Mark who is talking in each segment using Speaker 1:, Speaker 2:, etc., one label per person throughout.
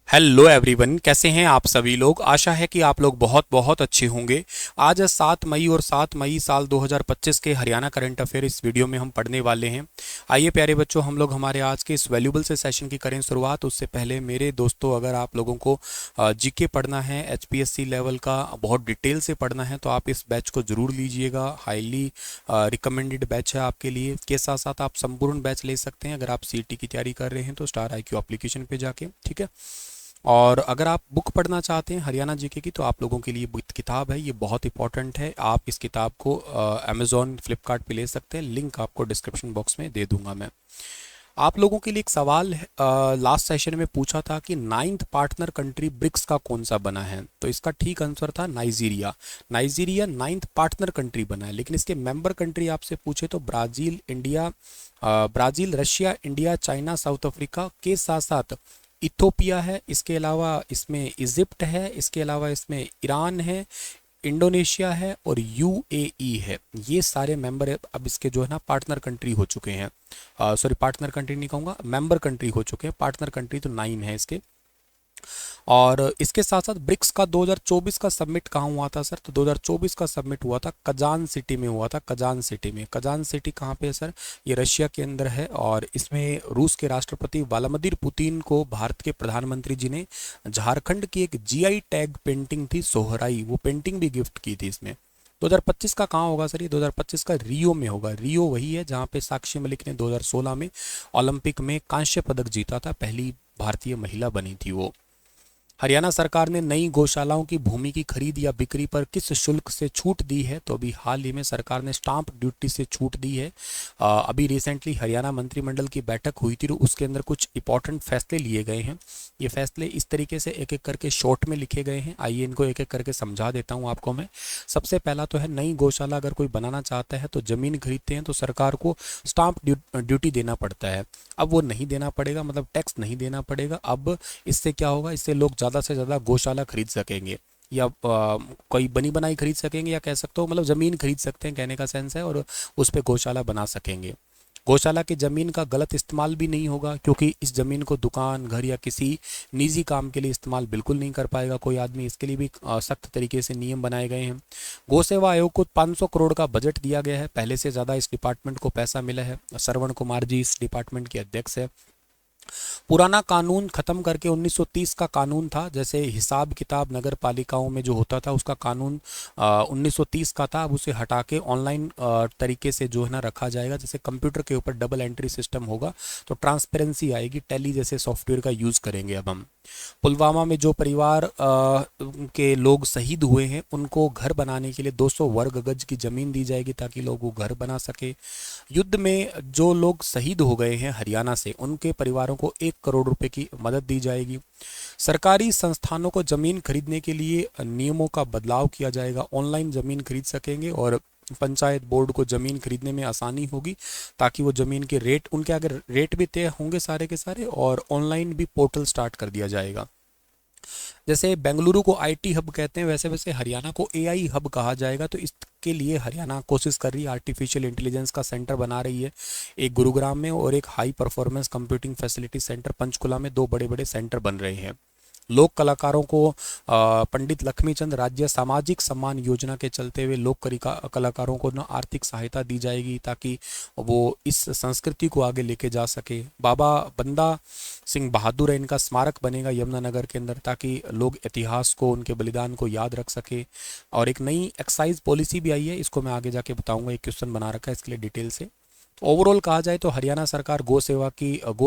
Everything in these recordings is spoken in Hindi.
Speaker 1: हेलो एवरीवन, कैसे हैं आप सभी लोग। आशा है कि आप लोग बहुत बहुत अच्छे होंगे। आज है 7 मई और 7 मई साल 2025 के हरियाणा करंट अफेयर इस वीडियो में हम पढ़ने वाले हैं। आइए प्यारे बच्चों, हम लोग हमारे आज के इस वैल्यूबल से सेशन की करें शुरुआत। उससे पहले मेरे दोस्तों, अगर आप लोगों को जीके पढ़ना है, एचपीएससी लेवल का बहुत डिटेल से पढ़ना है, तो आप इस बैच को ज़रूर लीजिएगा। हाईली रिकमेंडेड बैच है आपके लिए। के साथ साथ आप संपूर्ण बैच ले सकते हैं अगर आप सीटी की तैयारी कर रहे हैं तो स्टार IQ एप्लीकेशन पे जाके, ठीक है। और अगर आप बुक पढ़ना चाहते हैं हरियाणा जीके की, तो आप लोगों के लिए किताब है, ये बहुत इंपॉर्टेंट है। आप इस किताब को अमेजोन फ्लिपकार्ट पे ले सकते हैं। लिंक आपको डिस्क्रिप्शन बॉक्स में दे दूंगा मैं। आप लोगों के लिए एक सवाल है, लास्ट सेशन में पूछा था कि नाइन्थ पार्टनर कंट्री ब्रिक्स का कौन सा बना है, तो इसका ठीक आंसर था Nigeria. Nigeria ninth partner country बना है। लेकिन इसके मेंबर कंट्री आपसे पूछे तो Brazil, India, Brazil, Russia, India, China, south Africa के साथ साथ इथोपिया है। इसके अलावा इसमें इजिप्ट है। इसके अलावा इसमें ईरान है, इंडोनेशिया है और यूएई है। ये सारे मेंबर अब इसके जो है ना पार्टनर कंट्री हो चुके हैं। सॉरी, पार्टनर कंट्री नहीं कहूँगा, मेंबर कंट्री हो चुके हैं। पार्टनर कंट्री तो 9 है इसके। और इसके साथ साथ ब्रिक्स का 2024 का सबमिट कहाँ हुआ था सर, तो 2024 का सबमिट हुआ था कजान सिटी में हुआ था। कजान सिटी में, कजान सिटी कहाँ पे है सर, ये रशिया के अंदर है। और इसमें रूस के राष्ट्रपति व्लादिमीर पुतिन को भारत के प्रधानमंत्री जी ने झारखंड की एक GI टैग पेंटिंग थी सोहराई, वो पेंटिंग भी गिफ्ट की थी इसमें। 2025 का कहाँ होगा सर, ये 2025 का रियो में होगा। रियो वही है जहाँ पे साक्षी मलिक ने 2016 में ओलंपिक में कांस्य पदक जीता था, पहली भारतीय महिला बनी थी वो। हरियाणा सरकार ने नई गौशालाओं की भूमि की खरीद या बिक्री पर किस शुल्क से छूट दी है, तो अभी हाल ही में सरकार ने स्टाम्प ड्यूटी से छूट दी है। अभी रिसेंटली हरियाणा मंत्रिमंडल की बैठक हुई थी, उसके अंदर कुछ इंपॉर्टेंट फैसले लिए गए हैं। ये फैसले इस तरीके से एक एक करके शॉर्ट में लिखे गए हैं। आइए इनको एक एक करके समझा देता हूँ आपको मैं। सबसे पहला तो है, नई गौशाला अगर कोई बनाना चाहता है तो ज़मीन खरीदते हैं तो सरकार को स्टाम्प ड्यूटी देना पड़ता है। अब वो नहीं देना पड़ेगा, मतलब टैक्स नहीं देना पड़ेगा। अब इससे क्या होगा, इससे लोग ज़्यादा से ज़्यादा गौशाला खरीद सकेंगे, या कोई बनी बनाई खरीद सकेंगे, या कह सकते हो मतलब ज़मीन खरीद सकते हैं, कहने का सेंस है, और उस पर गौशाला बना सकेंगे। गौशाला की ज़मीन का गलत इस्तेमाल भी नहीं होगा, क्योंकि इस ज़मीन को दुकान, घर या किसी निजी काम के लिए इस्तेमाल बिल्कुल नहीं कर पाएगा कोई आदमी। इसके लिए भी सख्त तरीके से नियम बनाए गए हैं। गौ सेवा आयोग को 500 करोड़ का बजट दिया गया है, पहले से ज़्यादा इस डिपार्टमेंट को पैसा मिला है। श्रवण कुमार जी इस डिपार्टमेंट के अध्यक्ष है। पुराना कानून खत्म करके 1930 का कानून था, जैसे हिसाब किताब नगर पालिकाओं में जो होता था उसका कानून 1930 का था, अब उसे हटा के ऑनलाइन तरीके से जो है ना रखा जाएगा। जैसे कंप्यूटर के ऊपर डबल एंट्री सिस्टम होगा तो ट्रांसपेरेंसी आएगी। टैली जैसे सॉफ्टवेयर का यूज़ करेंगे अब हम। पुलवामा में जो परिवार के लोग शहीद हुए हैं उनको घर बनाने के लिए 200 वर्ग गज की ज़मीन दी जाएगी, ताकि लोग वो घर बना सके। युद्ध में जो लोग शहीद हो गए हैं हरियाणा से, उनके परिवारों को 1 करोड़ रुपए की मदद दी जाएगी। सरकारी संस्थानों को ज़मीन खरीदने के लिए नियमों का बदलाव किया जाएगा। ऑनलाइन ज़मीन खरीद सकेंगे और पंचायत बोर्ड को ज़मीन खरीदने में आसानी होगी, ताकि वो ज़मीन के रेट, उनके अगर रेट भी तय होंगे सारे के सारे, और ऑनलाइन भी पोर्टल स्टार्ट कर दिया जाएगा। जैसे बेंगलुरु को IT हब कहते हैं, वैसे वैसे हरियाणा को AI हब कहा जाएगा। तो इसके लिए हरियाणा कोशिश कर रही है, आर्टिफिशियल इंटेलिजेंस का सेंटर बना रही है, एक गुरुग्राम में और एक high performance computing facility centre Panchkula में। दो बड़े बड़े सेंटर बन रहे हैं। लोक कलाकारों को पंडित लक्ष्मीचंद राज्य सामाजिक सम्मान योजना के चलते हुए लोक कलाकारों को ना आर्थिक सहायता दी जाएगी, ताकि वो इस संस्कृति को आगे लेके जा सके। बाबा बंदा सिंह बहादुर है, इनका स्मारक बनेगा यमुनानगर के अंदर, ताकि लोग इतिहास को, उनके बलिदान को याद रख सके। और एक नई एक्साइज पॉलिसी भी आई है, इसको मैं आगे जाके बताऊंगा, एक क्वेश्चन बना रखा है इसके लिए डिटेल से। ओवरऑल कहा जाए तो हरियाणा सरकार गौ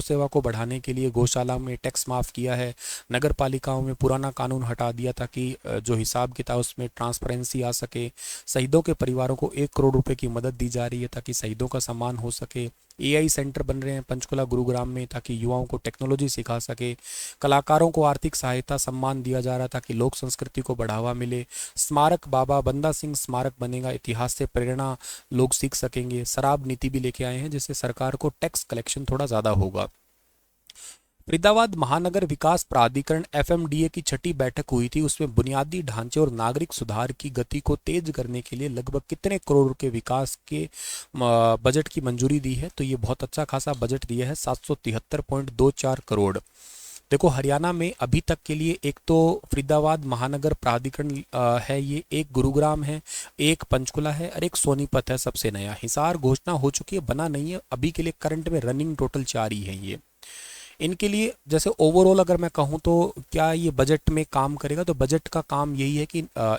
Speaker 1: सेवा को बढ़ाने के लिए गौशाला में टैक्स माफ़ किया है। नगर पालिकाओं में पुराना कानून हटा दिया, ताकि जो हिसाब किताब उसमें ट्रांसपेरेंसी आ सके। शहीदों के परिवारों को 1 करोड़ रुपए की मदद दी जा रही है, ताकि शहीदों का सम्मान हो सके। AI सेंटर बन रहे हैं पंचकुला गुरुग्राम में, ताकि युवाओं को टेक्नोलॉजी सिखा सके। कलाकारों को आर्थिक सहायता सम्मान दिया जा रहा है, ताकि लोक संस्कृति को बढ़ावा मिले। स्मारक बाबा बंदा सिंह स्मारक बनेगा, इतिहास से प्रेरणा लोग सीख सकेंगे। शराब नीति भी लेके आए हैं, जिससे सरकार को टैक्स कलेक्शन थोड़ा ज़्यादा होगा। फरीदाबाद महानगर विकास प्राधिकरण FMDA की छठी बैठक हुई थी, उसमें बुनियादी ढांचे और नागरिक सुधार की गति को तेज करने के लिए लगभग कितने करोड़ के विकास के बजट की मंजूरी दी है, तो ये बहुत अच्छा खासा बजट दिया है, 773.24 करोड़। देखो हरियाणा में अभी तक के लिए एक तो फरीदाबाद महानगर प्राधिकरण है, ये एक गुरुग्राम है, एक पंचकुला है और एक सोनीपत है सबसे नया। हिसार घोषणा हो चुकी है, बना नहीं है अभी के लिए, करंट में रनिंग टोटल 4 ही है ये। इनके लिए जैसे ओवरऑल अगर मैं कहूँ तो क्या ये बजट में काम करेगा, तो बजट का काम यही है कि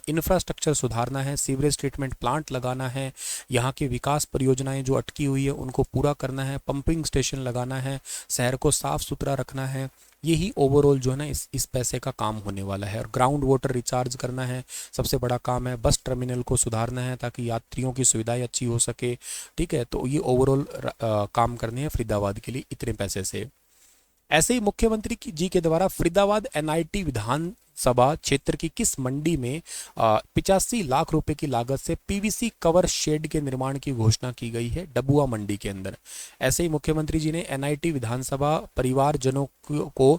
Speaker 1: इंफ्रास्ट्रक्चर सुधारना है, सीवरेज ट्रीटमेंट प्लांट लगाना है, यहाँ की विकास परियोजनाएं जो अटकी हुई है उनको पूरा करना है, पंपिंग स्टेशन लगाना है, शहर को साफ सुथरा रखना है। यही ओवरऑल जो है ना इस पैसे का काम होने वाला है। और ग्राउंड वाटर रिचार्ज करना है, सबसे बड़ा काम है। बस टर्मिनल को सुधारना है ताकि यात्रियों की सुविधाएं अच्छी हो सके। ठीक है, तो ये ओवरऑल काम करने हैं फरीदाबाद के लिए इतने पैसे से। ऐसे ही मुख्यमंत्री जी के द्वारा फरीदाबाद एनआईटी विधानसभा क्षेत्र की किस मंडी में 85 लाख रुपए की लागत से पीवीसी कवर शेड के निर्माण की घोषणा की गई है? डबुआ मंडी के अंदर। ऐसे ही मुख्यमंत्री जी ने एनआईटी विधानसभा परिवारजनों को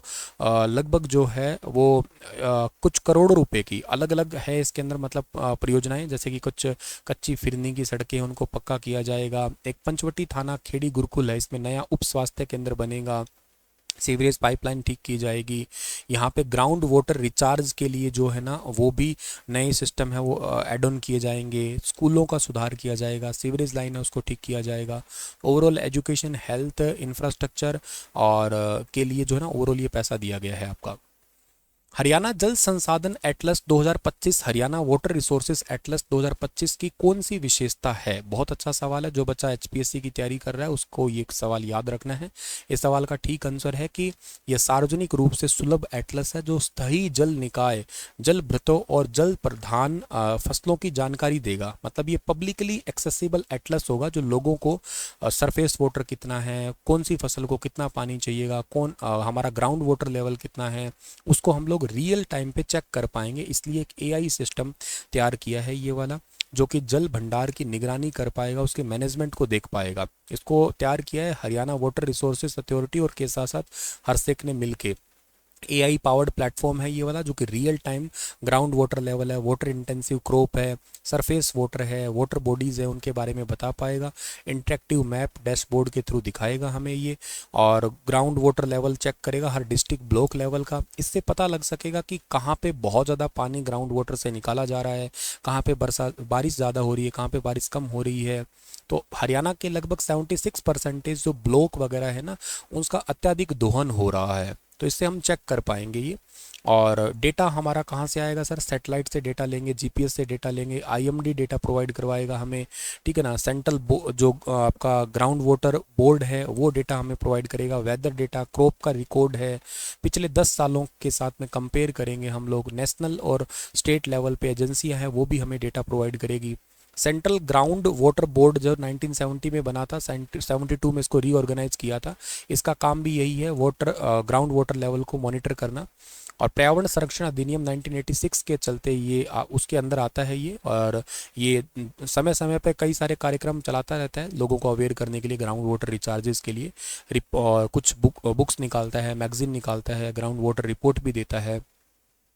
Speaker 1: लगभग जो है वो कुछ करोड़ रुपए की अलग अलग है इसके अंदर, मतलब परियोजनाएं, जैसे कि कुछ कच्ची फिरनी की सड़कें उनको पक्का किया जाएगा। एक पंचवटी थाना खेड़ी गुरुकुल है, इसमें नया उप स्वास्थ्य केंद्र बनेगा। सीवरेज पाइपलाइन ठीक की जाएगी। यहाँ पे ग्राउंड वाटर रिचार्ज के लिए जो है ना वो भी नए सिस्टम है वो ऐड ऑन किए जाएंगे। स्कूलों का सुधार किया जाएगा, सीवरेज लाइन है उसको ठीक किया जाएगा। ओवरऑल एजुकेशन, हेल्थ, इंफ्रास्ट्रक्चर और के लिए जो है ना ओवरऑल ये पैसा दिया गया है आपका। हरियाणा जल संसाधन Atlas 2025, Haryana water resources Atlas 2025 की कौन सी विशेषता है? बहुत अच्छा सवाल है। जो बच्चा एचपीएससी की तैयारी कर रहा है उसको ये सवाल याद रखना है। इस सवाल का ठीक आंसर है कि यह सार्वजनिक रूप से सुलभ एटलस है जो स्थायी जल निकाय, जल भृतों और जल प्रधान फसलों की जानकारी देगा। मतलब ये पब्लिकली एक्सेसिबल एटलस होगा जो लोगों को सरफेस वाटर कितना है, कौन सी फसल को कितना पानी चाहिएगा, कौन हमारा ग्राउंड वाटर लेवल कितना है, उसको हम लोग रियल टाइम पे चेक कर पाएंगे। इसलिए एक एआई सिस्टम तैयार किया है ये वाला, जो कि जल भंडार की निगरानी कर पाएगा, उसके मैनेजमेंट को देख पाएगा। इसको तैयार किया है हरियाणा वाटर रिसोर्सेज अथॉरिटी और के साथ साथ हरसेक ने मिलके। एआई पावर्ड प्लेटफॉर्म है ये वाला, जो कि real time ground water level है, वाटर इंटेंसिव क्रॉप है, सरफेस वाटर है, वाटर बॉडीज़ है, उनके बारे में बता पाएगा। इंटरेक्टिव मैप डैशबोर्ड के थ्रू दिखाएगा हमें ये, और ग्राउंड वाटर लेवल चेक करेगा हर डिस्ट्रिक्ट ब्लॉक लेवल का। इससे पता लग सकेगा कि कहाँ पे बहुत ज़्यादा पानी ग्राउंड वाटर से निकाला जा रहा है, कहाँ पे बारिश ज़्यादा हो रही है, कहाँ पे बारिश कम हो रही है। तो हरियाणा के लगभग 76% जो ब्लॉक वगैरह है ना उसका अत्यधिक दोहन हो रहा है, तो इससे हम चेक कर पाएंगे ये। और डेटा हमारा कहाँ से आएगा सर? सैटेलाइट से डेटा लेंगे, जीपीएस से डेटा लेंगे, आईएमडी डेटा प्रोवाइड करवाएगा हमें। ठीक है ना, सेंट्रल जो आपका ग्राउंड वाटर बोर्ड है वो डेटा हमें प्रोवाइड करेगा। वेदर डेटा, क्रॉप का रिकॉर्ड है, पिछले 10 सालों के साथ में कंपेयर करेंगे हम लोग। नेशनल और स्टेट लेवल पे एजेंसियाँ हैं वो भी हमें डेटा प्रोवाइड करेगी। सेंट्रल ग्राउंड वाटर बोर्ड जो 1970 में बना था, 72 में इसको रीऑर्गेनाइज किया था। इसका काम भी यही है, वाटर ग्राउंड वाटर लेवल को मॉनिटर करना। और पर्यावरण संरक्षण अधिनियम 1986 के चलते ये उसके अंदर आता है ये, और ये समय समय पे कई सारे कार्यक्रम चलाता रहता है लोगों को अवेयर करने के लिए ग्राउंड वाटर रिचार्जेस के लिए। और कुछ बुक्स निकालता है, मैगजीन निकालता है, ग्राउंड वाटर रिपोर्ट भी देता है।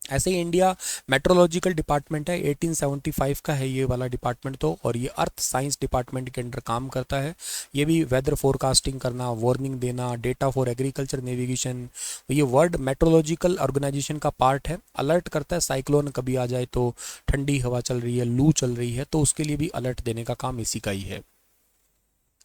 Speaker 1: ऐसे ही इंडिया मेट्रोलॉजिकल डिपार्टमेंट है, 1875 का है ये वाला डिपार्टमेंट तो, और ये अर्थ साइंस डिपार्टमेंट के अंडर काम करता है। ये भी वेदर फोरकास्टिंग करना, वार्निंग देना, डेटा फॉर एग्रीकल्चर नेविगेशन, ये वर्ल्ड मेट्रोलॉजिकल ऑर्गेनाइजेशन का पार्ट है। अलर्ट करता है साइक्लोन कभी आ जाए तो, ठंडी हवा चल रही है, लू चल रही है, तो उसके लिए भी अलर्ट देने का काम इसी का ही है।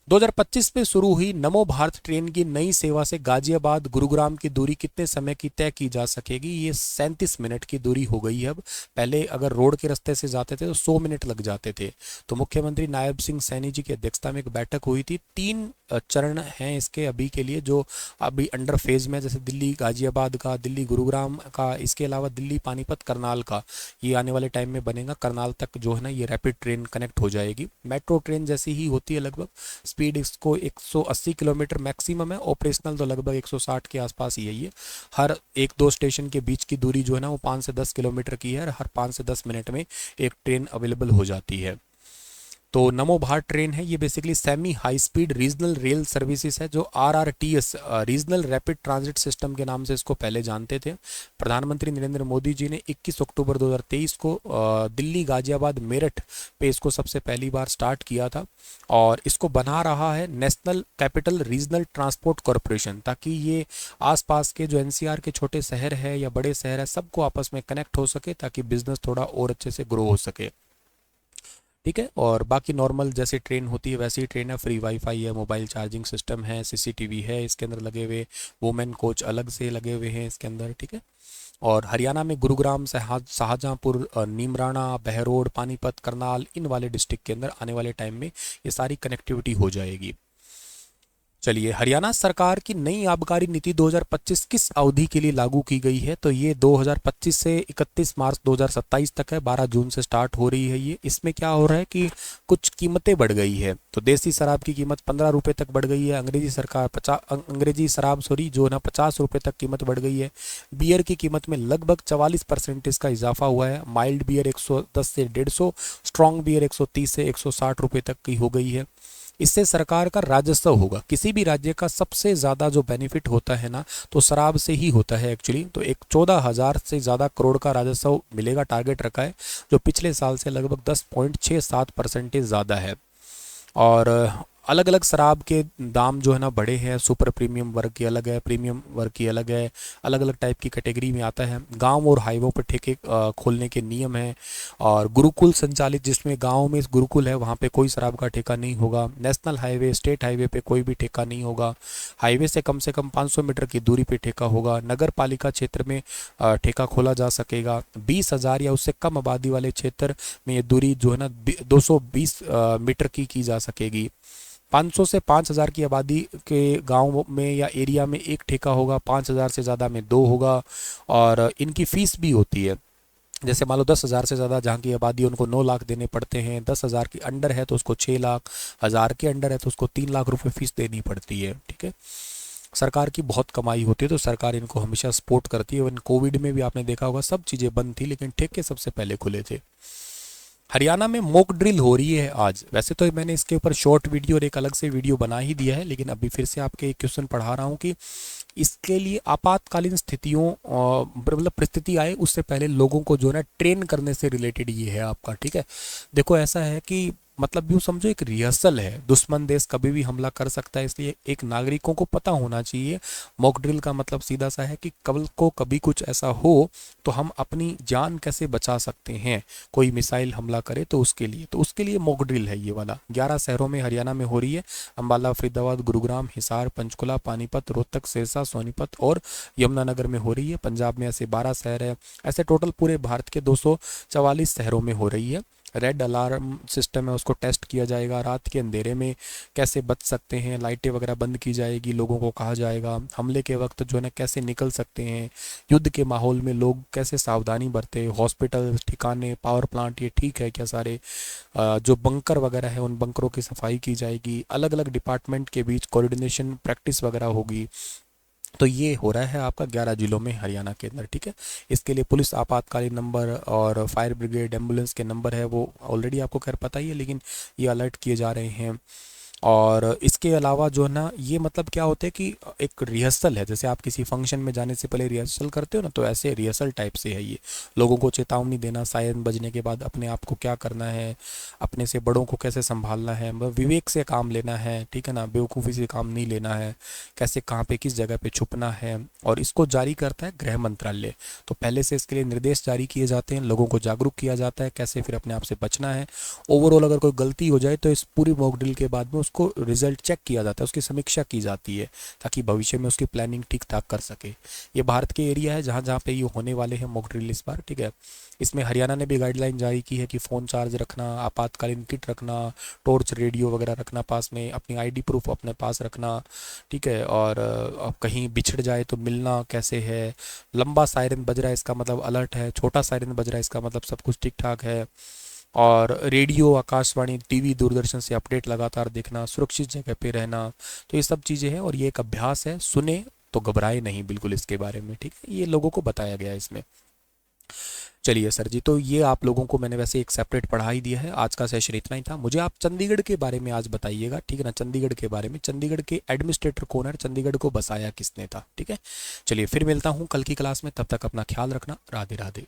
Speaker 1: 2025 में शुरू हुई नमो भारत ट्रेन की नई सेवा से गाजियाबाद गुरुग्राम की दूरी कितने समय की तय की जा सकेगी? ये 37 मिनट की दूरी हो गई है अब। पहले अगर रोड के रास्ते से जाते थे तो 100 मिनट लग जाते थे। तो मुख्यमंत्री नायब सिंह सैनी जी की अध्यक्षता में एक बैठक हुई थी। 3 चरण हैं इसके अभी के लिए जो अभी अंडर फेज में, जैसे दिल्ली गाजियाबाद का, दिल्ली गुरुग्राम का, इसके अलावा दिल्ली पानीपत करनाल का, ये आने वाले टाइम में बनेगा। करनाल तक जो है ना ये रैपिड ट्रेन कनेक्ट हो जाएगी। मेट्रो ट्रेन जैसी ही होती है लगभग। स्पीड इसको 180 किलोमीटर मैक्सिमम है, ऑपरेशनल तो लगभग 160 के आसपास ही है ये। हर 1-2 स्टेशन के बीच की दूरी जो है ना वो 5 से 10 किलोमीटर की है, और हर 5 से 10 मिनट में एक ट्रेन अवेलेबल हो जाती है। तो नमो भारत ट्रेन है, ये basically semi high speed regional rail services है, जो RRTS regional rapid transit system के नाम से इसको पहले जानते थे। प्रधानमंत्री नरेंद्र मोदी जी ने 21 अक्टूबर 2023 को दिल्ली गाजियाबाद मेरठ पे इसको सबसे पहली बार स्टार्ट किया था, और इसको बना रहा है national capital regional transport corporation, ताकि ये आसपास के जो NCR के छोटे शहर है या बड़े शहर है सबको आपस में कनेक्ट हो सके, ताकि बिजनेस थोड़ा और अच्छे से ग्रो हो सके। ठीक है, और बाकी नॉर्मल जैसे ट्रेन होती है वैसे ही ट्रेन है, फ्री वाईफाई है, मोबाइल चार्जिंग सिस्टम है, CCTV है इसके अंदर लगे हुए, वुमेन कोच अलग से लगे हुए हैं इसके अंदर। ठीक है, और हरियाणा में गुरुग्राम, शाहजहांपुर, नीमराना, बहरोड, पानीपत, करनाल, इन वाले डिस्ट्रिक्ट के अंदर आने वाले टाइम में ये सारी कनेक्टिविटी हो जाएगी। चलिए, हरियाणा सरकार की नई आबकारी नीति 2025 किस अवधि के लिए लागू की गई है? तो ये 2025 से 31 मार्च 2027 तक है, 12 जून से स्टार्ट हो रही है ये। इसमें क्या हो रहा है कि कुछ कीमतें बढ़ गई है, तो देसी शराब की कीमत 15 रुपये तक बढ़ गई है, अंग्रेजी शराब जो ना 50 रुपये तक कीमत बढ़ गई है। बियर की कीमत में लगभग 44% का इजाफा हुआ है। माइल्ड बियर 110 से 150, स्ट्रॉन्ग बियर 130 से 160 रुपये तक की हो गई है। इससे सरकार का राजस्व होगा, किसी भी राज्य का सबसे ज़्यादा जो बेनिफिट होता है ना, तो शराब से ही होता है एक्चुअली। तो एक 14,000 से ज़्यादा करोड़ का राजस्व मिलेगा, टारगेट रखा है, जो पिछले साल से लगभग 10.67% ज़्यादा है। और अलग अलग शराब के दाम जो है ना बढ़े हैं, सुपर प्रीमियम वर्ग की अलग है, प्रीमियम वर्ग की अलग है, अलग अलग टाइप की कैटेगरी में आता है। गांव और हाईवे पर ठेके खोलने के नियम हैं, और गुरुकुल संचालित, जिसमें गांव में गुरुकुल है वहाँ पे कोई शराब का ठेका नहीं होगा। नेशनल हाईवे, स्टेट हाईवे पे कोई भी ठेका नहीं होगा। हाईवे से कम 500 मीटर की दूरी पे ठेका होगा। नगर पालिका क्षेत्र में ठेका खोला जा सकेगा। 20,000 या उससे कम आबादी वाले क्षेत्र में ये दूरी जो है ना 220 मीटर की जा सकेगी। 500 से 5,000 की आबादी के गांव में या एरिया में एक ठेका होगा, 5,000 से ज़्यादा में 2 होगा। और इनकी फ़ीस भी होती है, जैसे मान लो 10,000 से ज़्यादा जहाँ की आबादी उनको 9 लाख देने पड़ते हैं, 10,000 के अंडर है तो उसको 6 लाख, 1,000 के अंडर है तो उसको 3 लाख रुपए फीस देनी पड़ती है। ठीक है, सरकार की बहुत कमाई होती है, तो सरकार इनको हमेशा सपोर्ट करती है। इवन कोविड में भी आपने देखा होगा सब चीज़ें बंद थी, लेकिन ठेके सबसे पहले खुले थे। हरियाणा में मॉक ड्रिल हो रही है आज। वैसे तो मैंने इसके ऊपर शॉर्ट वीडियो और एक अलग से वीडियो बना ही दिया है, लेकिन अभी फिर से आपके एक क्वेश्चन पढ़ा रहा हूँ कि इसके लिए आपातकालीन स्थितियों मतलब परिस्थिति आए उससे पहले लोगों को जो है ना ट्रेन करने से रिलेटेड ये है आपका। ठीक है, देखो ऐसा है कि मतलब यूँ समझो एक रिहर्सल है, दुश्मन देश कभी भी हमला कर सकता है, इसलिए एक नागरिकों को पता होना चाहिए। मॉक ड्रिल का मतलब सीधा सा है कि कल को कभी कुछ ऐसा हो तो हम अपनी जान कैसे बचा सकते हैं, कोई मिसाइल हमला करे तो उसके लिए मॉक ड्रिल है ये वाला। 11 शहरों में हरियाणा में हो रही है, अम्बाला, फरीदाबाद, गुरुग्राम, हिसार, पंचकुला, पानीपत, रोहतक, सिरसा, सोनीपत और यमुनानगर में हो रही है। पंजाब में ऐसे 12 शहर है। ऐसे टोटल पूरे भारत के 244 शहरों में हो रही है। रेड अलार्म सिस्टम है, उसको टेस्ट किया जाएगा। रात के अंधेरे में कैसे बच सकते हैं, लाइटें वगैरह बंद की जाएगी, लोगों को कहा जाएगा हमले के वक्त जो है ना कैसे निकल सकते हैं, युद्ध के माहौल में लोग कैसे सावधानी बरते, हॉस्पिटल, ठिकाने, पावर प्लांट ये ठीक है क्या सारे, जो बंकर वगैरह है उन बंकरों की सफाई की जाएगी। अलग अलग डिपार्टमेंट के बीच कोऑर्डिनेशन प्रैक्टिस वगैरह होगी। तो ये हो रहा है आपका 11 जिलों में हरियाणा के अंदर। ठीक है, इसके लिए पुलिस आपातकालीन नंबर और फायर ब्रिगेड, एम्बुलेंस के नंबर है वो ऑलरेडी आपको खैर पता ही है, लेकिन ये अलर्ट किए जा रहे हैं। और इसके अलावा जो है ना ये मतलब क्या होता है कि एक रिहर्सल है, जैसे आप किसी फंक्शन में जाने से पहले रिहर्सल करते हो ना, तो ऐसे रिहर्सल टाइप से है ये। लोगों को चेतावनी देना, सायरन बजने के बाद अपने आप को क्या करना है, अपने से बड़ों को कैसे संभालना है, विवेक से काम लेना है। ठीक है ना, बेवकूफ़ी से काम नहीं लेना है, कैसे कहाँ पे किस जगह पे छुपना है। और इसको जारी करता है गृह मंत्रालय। तो पहले से इसके लिए निर्देश जारी किए जाते हैं, लोगों को जागरूक किया जाता है कैसे फिर अपने आप से बचना है। ओवरऑल अगर कोई गलती हो जाए तो इस पूरी मॉक ड्रिल के बाद में उसको रिजल्ट चेक किया जाता है, उसकी समीक्षा की जाती है, ताकि भविष्य में उसकी प्लानिंग ठीक ठाक कर सके। ये भारत के एरिया है जहाँ जहाँ पे ये होने वाले हैं मॉक ड्रिल इस बार। ठीक है, इसमें हरियाणा ने भी गाइडलाइन जारी की है कि फ़ोन चार्ज रखना, आपातकालीन किट रखना, टॉर्च, रेडियो वगैरह रखना पास में, अपनी आईडी प्रूफ अपने पास रखना। ठीक है, और कहीं बिछड़ जाए तो मिलना कैसे है। लंबा सायरन बज रहा है इसका मतलब अलर्ट है, छोटा सायरन बज रहा है इसका मतलब सब कुछ ठीक ठाक है। और रेडियो, आकाशवाणी, टीवी, दूरदर्शन से अपडेट लगातार देखना, सुरक्षित जगह पे रहना। तो ये सब चीज़ें हैं और ये एक अभ्यास है, सुने तो घबराए नहीं बिल्कुल इसके बारे में। ठीक है, ये लोगों को बताया गया है इसमें। चलिए सर जी, तो ये आप लोगों को मैंने वैसे एक सेपरेट पढ़ा ही दिया है। आज का सेशन इतना ही था। मुझे आप चंडीगढ़ के बारे में आज बताइएगा, ठीक है ना, चंडीगढ़ के बारे में, चंडीगढ़ के एडमिनिस्ट्रेटर कौन है, चंडीगढ़ को बसाया किसने था, ठीक है। चलिए फिर मिलता हूँ कल की क्लास में, तब तक अपना ख्याल रखना। राधे राधे।